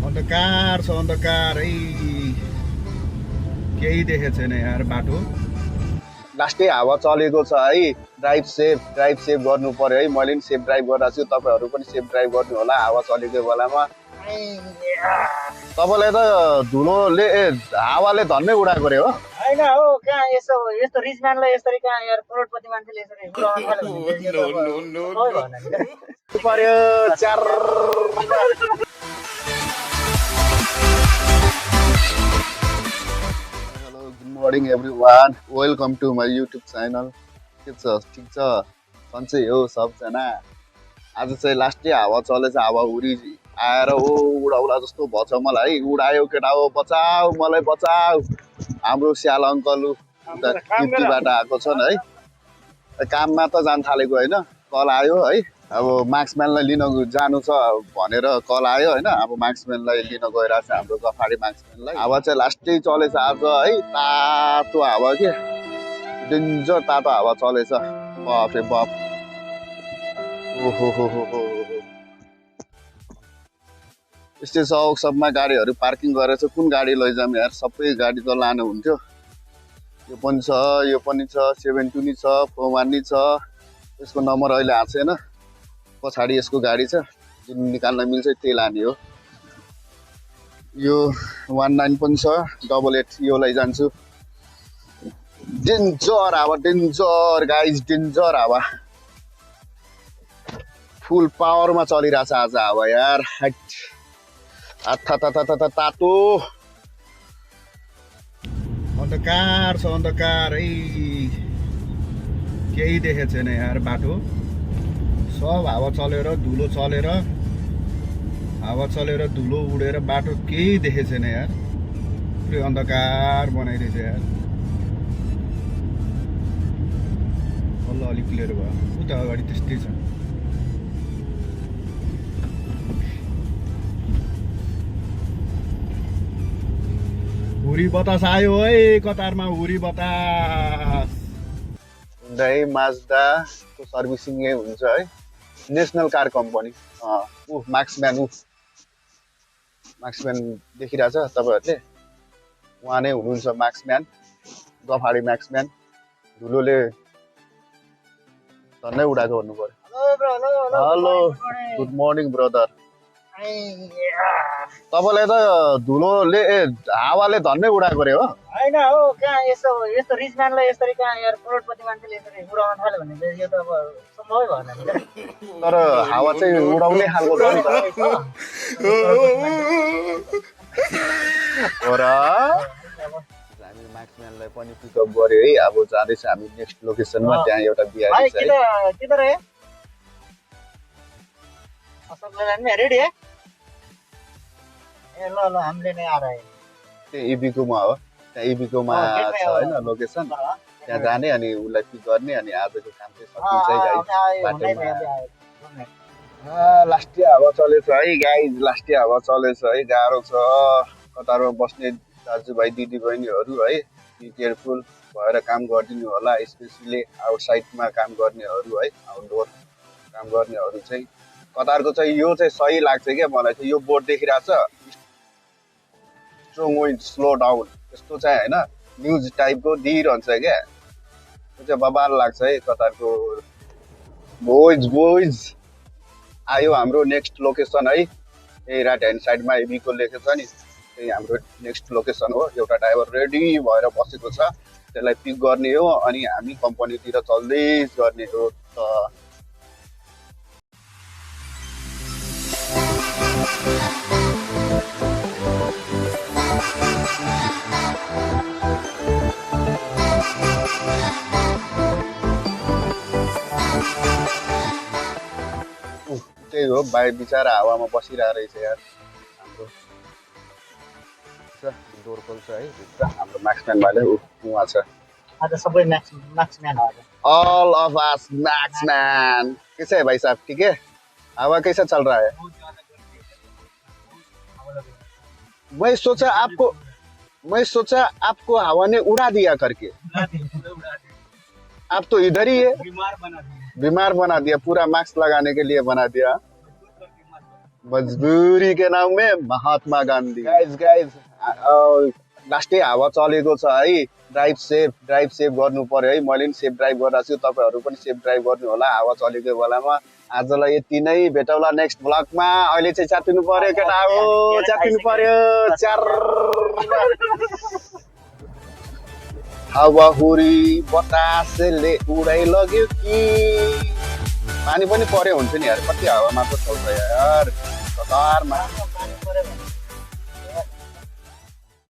अन्धकार छ अन्धकार है केही देखेको छैन यार बाटो लास्टै हावा चलेको छ है ड्राइभ सेफ गर्नु पर्यो है मैले पनि सेफ ड्राइभ गरिरहेको छु तपाईहरु पनि सेफ ड्राइभ गर्नु होला हावा चलेको बेलामा तपाईलाई त धुलोले हावाले धन्नै उडाएको रे हो हैन हो कहाँ यसो यस्तो रिच म्यानलाई यसरी कहाँ यार करोडपति मान्छेले यसरी उडाउन थाल्यो भने पर्यो चार Morning everyone, welcome to my YouTube channel. के छ ठीक छ सन्चै हो सबजना आज चाहिँ लास्टै हावा चलेछ हावा हुरी आएर उडाउला जस्तो भछ मलाई उडायो केटा हो बचाऊ मलाई बचाऊ हाम्रो स्याल अङ्कल ड्युटीबाट आएको छन् है काममा त जान थालेको हैन कल आयो है अब मार्क्सम्यानलाई लिन जानु छ भनेर कल आयो हैन अब मार्क्सम्यानलाई लिन गइरहेछ हाम्रो गफाडी मार्क्सम्यानलाई हावा चाहिँ लास्टै चलेछ आज है तातो हावा के डेन्जर तातो हावा चलेछ बाफ रे बाफ ओहो हो यस्तै चौक सबमा गाडीहरू पार्किङ गरेछ कुन गाडी लैजाम यार सबै गाडी त लानु हुन्थ्यो यो पनि छ 72 नि छ 41 नि छ यसको नम्बर अहिले आएको छैन पछाडी यसको गाडी छ जुन निकाल्न मिल्छ त्यही लाने हो यो 19 पनि छ 88 यो लैजान्छु डेन्जर हावा डेन्जर गाइज डेन्जर हावा फुल पावरमा चलिरहेछ आज हावा यार तातो अन्धकार छ अन्धकार है केही देखेको छैन यार बाटो सब हावा चलेर धुलो उडेर बाटो केही देखेको छैन यार पुरै अन्धकार बनाइरहेछ यार बल्ल अलिक क्लियर भयो उता अगाडि त्यस्तै छ हुरी बतास आयो है कतारमा हुरी बतास हुन्डाई माज्दाको सर्भिसिङ यही हुन्छ है नेसनल कार कम्पनी मार्क्सम्यान देखिरहेछ तपाईहरुले उहाँ नै हुनुहुन्छ मार्क्सम्यान गफाडी मार्क्सम्यान धुलोले धन्नै उडाएको भन्नु पर्यो हेलो गुड मर्निङ ब्रदर तपाईलाई त धुलोले हावाले धन्नै उडाएको रे हो हैन हो कहाँ यसो यस्तो रिच म्यानलाई यसरी कहाँ यार करोडपति मान्छेले यसरी उडाउन थाल्यो भने यो त अब सम्भवै भएन नि तर हावा चाहिँ उडाउने खालको छ नि त हो र हामी मार्क्सम्यानलाई पनि पिकअप गर्यो है अब जाँदैछ हामी नेक्स्ट लोकेसनमा त्यहाँ एउटा बिहा छ है किधर है सब रेडी है ए ल हामीले नै आ रहे हैं त्यो इबीकोमा हो त्यहाँ इबीकोमा छ हैन लोकेसन त्यहाँ जाने अनि उलाई पिक गर्ने अनि आजको काम चाहिँ सकिन्छ है गाइस लास्टै हावा चलेछ है गाइस लास्टै हावा चलेछ है गाह्रो छ कतारमा बस्ने दाजुभाइ दिदीबहिनीहरू है बी केयरफुल भएर काम गरिदिनु होला स्पेशली आउटसाइडमा काम गर्नेहरू है आउटडोर काम गर्नेहरू चाहिँ कतारको चाहिँ यो चाहिँ सही लाग्छ क्या मलाई चाहिँ यो बोर्ड देखिरहेछ स्ट्रङ विन्ड स्लो डाउन यस्तो चाहिँ हैन न्युज टाइपको दिइरहन्छ क्या त्यो चाहिँ बबाल लाग्छ है कतारको बोइज आयो हाम्रो नेक्स्ट लोकेसन है यही राइट ह्यान्ड साइडमा एबीको लेखेको छ नि त्यही हाम्रो नेक्स्ट लोकेसन हो एउटा ड्राइभर रेडी भएर बसेको छ त्यसलाई पिक गर्ने हो अनि हामी कम्पनीतिर चल्दै गर्ने हो त त्यही हो बाई बिचारा हावामा बसिरहेको रहेछ यार हाम्रो डोर खोल्छ है हाम्रो मार्क्सम्यान भाइले उहाँ छ आज सबै मार्क्सम्यान हो ऑल ऑफ अस मार्क्सम्यान कैसे है भाई साहब ठीक है हवा कैसा चल रहा है मैं सोचा आपको हवा ने उड़ा दिया करके आप तो इधर ही है बीमार बना दिया पूरा मास्क लगाने के लिए बना दिया मजबुरी के नाम में महात्मा गान्धी गाइज गाइज लास्टै हावा चलेको छ है ड्राइभ सेफ गर्नु पर्यो है मैले पनि सेफ ड्राइभ गरिरहेको छु तपाईँहरू पनि सेफ ड्राइभ गर्नु होला हावा चलेको बेलामा आजलाई यति नै भेटौँला नेक्स्ट ब्लगमा अहिले चाहिँ च्यातिनु पर्यो केटा हो च्यातिनु पर्यो च्यार हावाहुरी बतासले उडाइ लग्यो कि पानी पनि पर्यो हुन्छ नि यार कति हावा मात्र चल्छ यार कतारमा